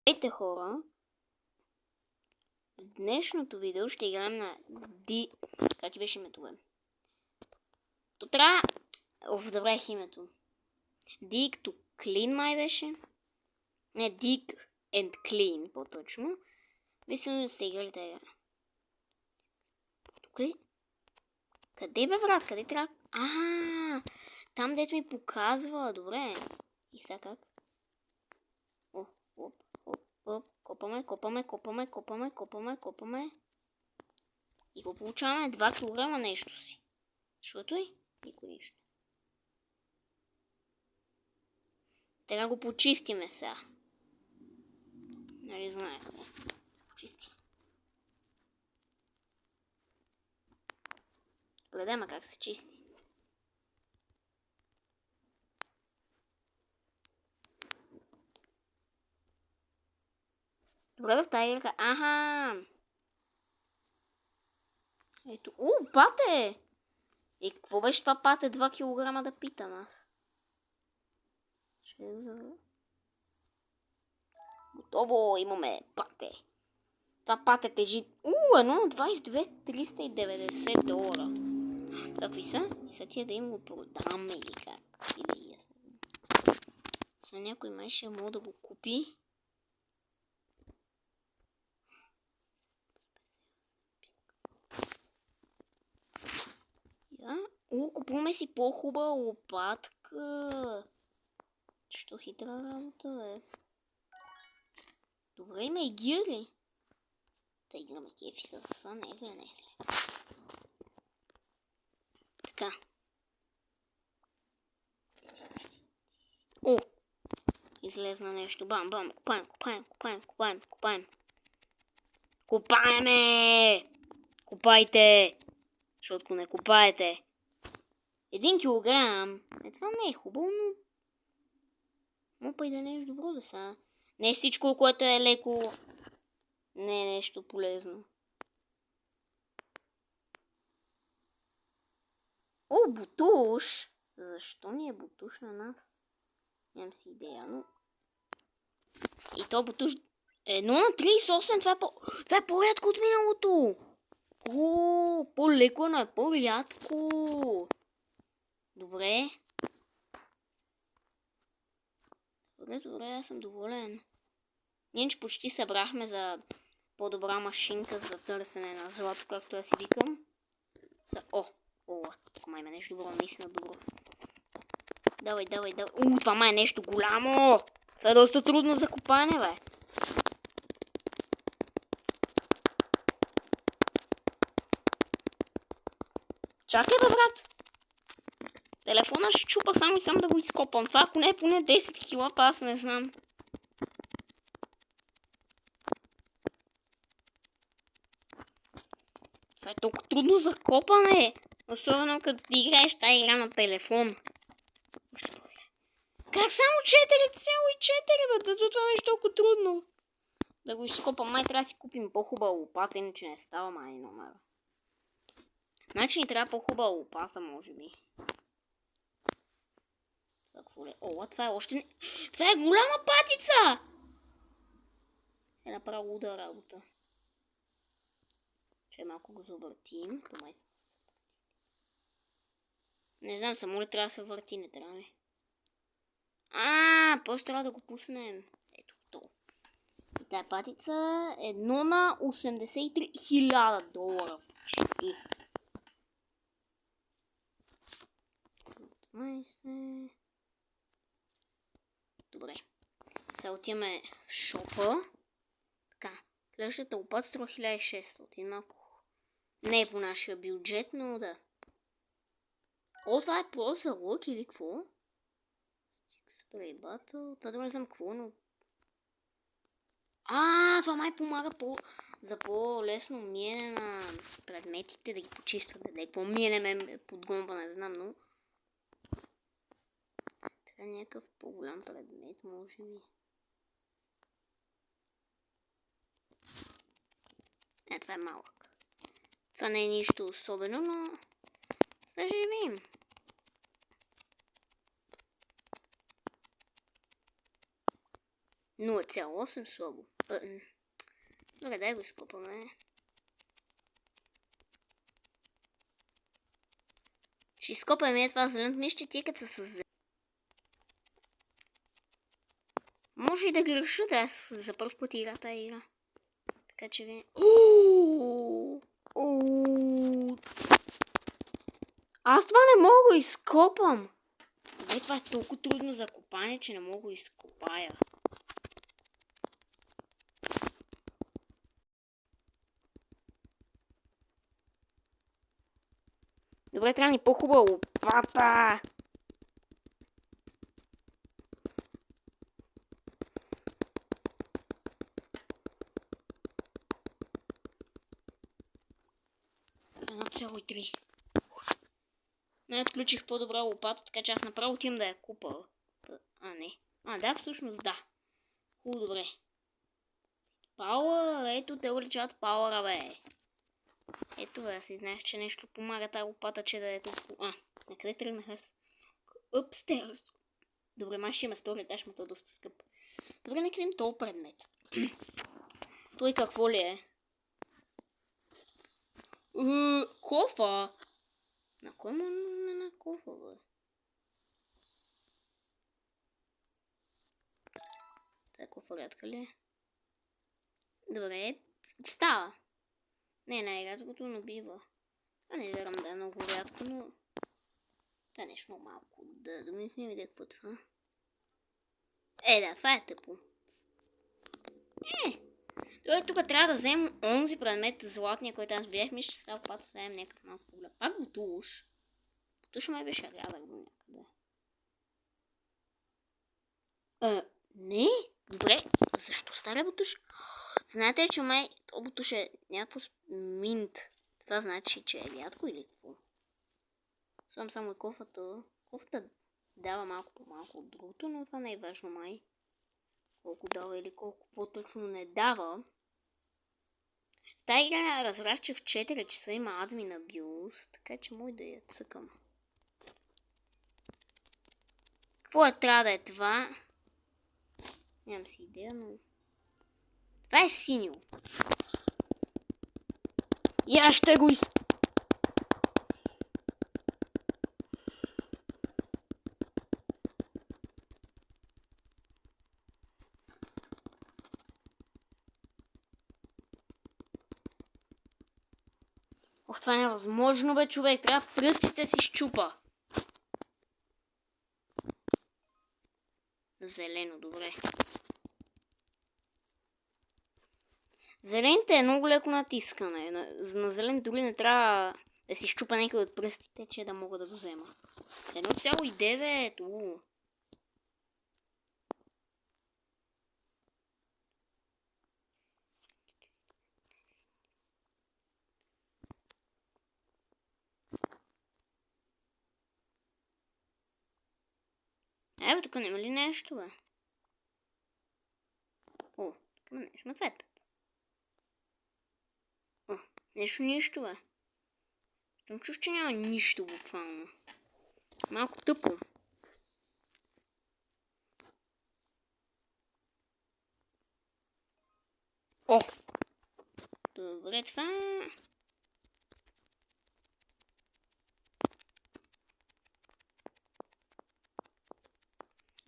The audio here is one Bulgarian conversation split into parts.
Здравейте, хора! В днешното видео ще играем на Как ти беше името, бе? То трябва... забравих името. Dig to Clean май беше. Не, Dig and Clean, по-точно. Мисля, сте играли тази игра. Тук ли? Къде, бе, брат? Къде трябва? Там, дето ми показва. Добре. И сега как? Копаме. И го получаваме 2 кг нещо си. Защото и никой нищо. Трябва го почистиме сега. Нали знаете? Почисти. Гледаме как се чисти. Добре, в тази игрка. Ето. Пате! И какво беше това пате 2 кг да питам аз? Готово, имаме пате. Това пате тежи. Едно на 22, $390. Какви са? И са тия да им го продам или как? Или са някой май ще мога да го купи. Купуваме си по-хубава лопатка. Що хитра работа, бе. Добре, има и гири. Да играме кефи са, не е зле. Така. Излезна нещо. Бам. Купаем. Купайте! Защото не купаете. 1 килограм. Това не е хубаво, но... Мопа и да нещо добро да са. Не всичко, което е леко... Не е нещо полезно. Бутуш! Защо ни е бутуш на нас? Нямам си идея, но... И то бутуш... 1 на 38, това е по-рядко от миналото. По-леко, но е по-рядко. Добре, аз съм доволен. Ние почти събрахме за по-добра машинка за търсене на злато, както аз си викам. Тук май има нещо добро, наистина добро. Давай. Това май е нещо голямо. Това е доста трудно за копане, бе. Чакай, бе, брат. Телефона ще чупа само да го изкопам. Това ако не е поне 10 кила, аз не знам. Това е толкова трудно за копане. Особено като ти играеш тази игра на телефон. Как само 4,4, бе? Това е толкова трудно. Да го изкопам. Май трябва да си купим по-хубава лопата, иначе не става май номер. Значи ни трябва по-хубава лопата, може би. Това е още... Това е голяма патица! Е направо луда работа. Ще малко го завъртим. Не знам, само ли трябва да се върти, не трябва ли? Просто трябва да го пуснем. Ето то. И тая патица 1 на $83,000. Почти. Добре. Сега отиваме в шопа. Така. Следващата лопата струва 1600. Малко. Не е по нашия бюджет, но да. Това е просто за лък или какво? Спрей батъл. Това да не знам какво, но... Това май помага за по-лесно миене на предметите, да ги почистват. Какво миене подгонва, не знам, но... Трябва някакъв по-голям предмет, може би. Това е малък. Това не е нищо особено, но... Заживим. 0,8 слабо. Добре, дай го изкопаме. Ще изкопаме това зеленото нищо, тия като са с зелено. Може и да греша, да аз за първ път игра тази игра. Така че ви... Аз това не мога да изкопам. Това е толкова трудно за копане, че не мога да изкопая. Добре, трябва ни по-хубава лопата. Цяло и 3. Не отключих по-добра лопата, така че аз направо отивам да я купа. Не. Да, всъщност да. Хубаво, добре. Пауър, ето те уличат пауъра, бе. Ето бе, аз знаех, че нещо помага тази лопата, че да е толкова... Накъде тръгнах аз? Upstairs. Добре, май ще ме втори етаж, но то е доста скъп. Добре, нека видим този предмет. Той какво ли е? Кофа! На кой му не на кофа, бе? Тая кофа рядка ли е? Добре, става. Не е най-рядкото, но бива. Не вярвам да е много рядко, но... Това е нещо малко. Да не си не видя какво е това. Да, това е тъпо. Добре, тук трябва да вземем онзи предмет, златния, който аз видях. Мисля, че става пата да вземем някакъв малко поглед. Пак бутуш. Бутуш май беше рядък до някъде. Не. Добре, защо стара бутуш? Знаете ли, че май то бутуш е някакво минт. Това значи, че е рядко или какво? Слам само и кофата. Кофата дава малко по-малко от другото, но това не е важно май. Колко дава или колко по-точно не дава. Та игра разбрах, че в 4 часа има админ абюз, така че мой да я цъкам. Какво трябва да е това? Нямам си идея, но... Това е синьо. И аз ще го това е невъзможно, бе, човек. Трябва пръстите си щупа. Зелено, добре. Зелените е много леко натискане. На зелен дори не трябва да си щупа някой от пръстите, че да мога да го взема. 1,9. Бе, тук няма ли нещо, бе? Тук има нещо, това е тъпо. Нищо, бе. Съм чуш, че няма нищо буквално. Малко тъпо. Добре, това...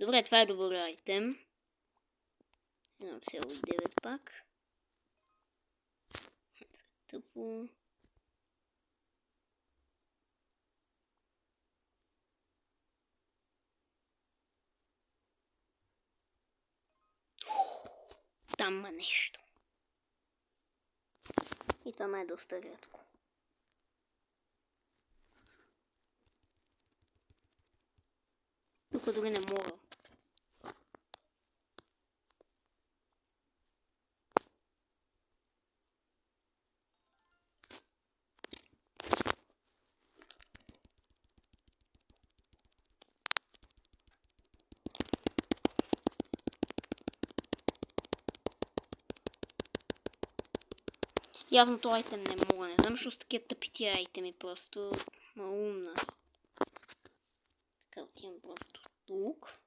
Добре, това е добър айтем. 1,9 пак. Тъпо. Там има нещо. И това е доста рядко. Тук дори не мога. Явно този айтем не мога, не знам, защото с такива тъпи тия айтеми, просто малумна. Така отивам просто тук.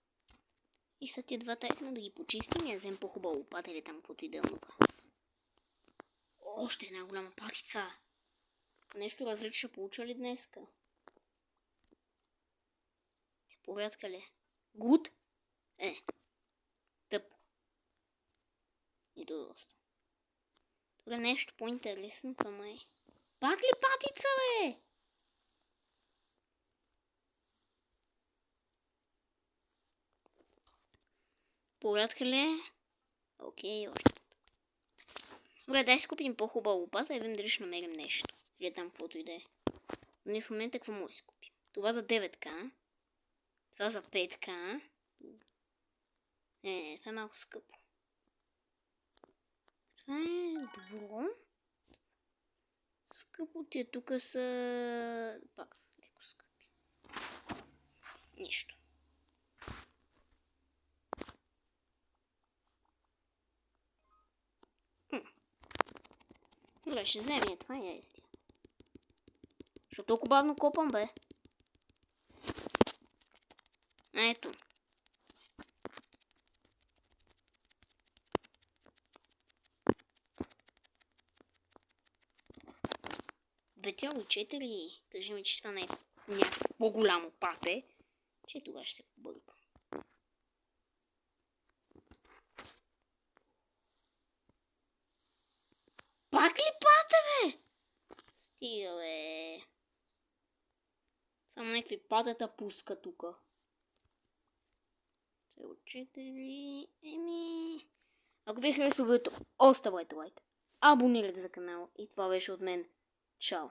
И са тия двата екна да ги почистим и да взем по-хубава лопата или там каквото и да е онова. Още една голяма патица. Нещо различно ще получа ли днеска? Порядка ли? Гуд? Тъп. И то доста. Добре, нещо по-интересно към май. Пак ли патица, бе? Порядка ли е? Окей, още. Добре, дай си купим по-хубава лопата и видим дали ще намерим нещо. Или там каквото и да е. Но в момента какво може да си купим? Това за 9к. Това за 5к. Това е малко скъпо. Това е добро. Скъпо ти е, тук са... Пак са леко скъпи. Нищо. Добре, ще вземем това и я изтия. Защо толкова бавно копам, бе? Ето. Ветяло 4. Кажи ми, че това не е някакво по-голямо пате, че тогава ще се побърка. Пак ли пате, бе? Стига, бе. Само някакви патета пуска тука. Цел 4. Ако ви харесва видеото, оставайте лайк. Абонирайте за канала. И това беше от мен. Чао.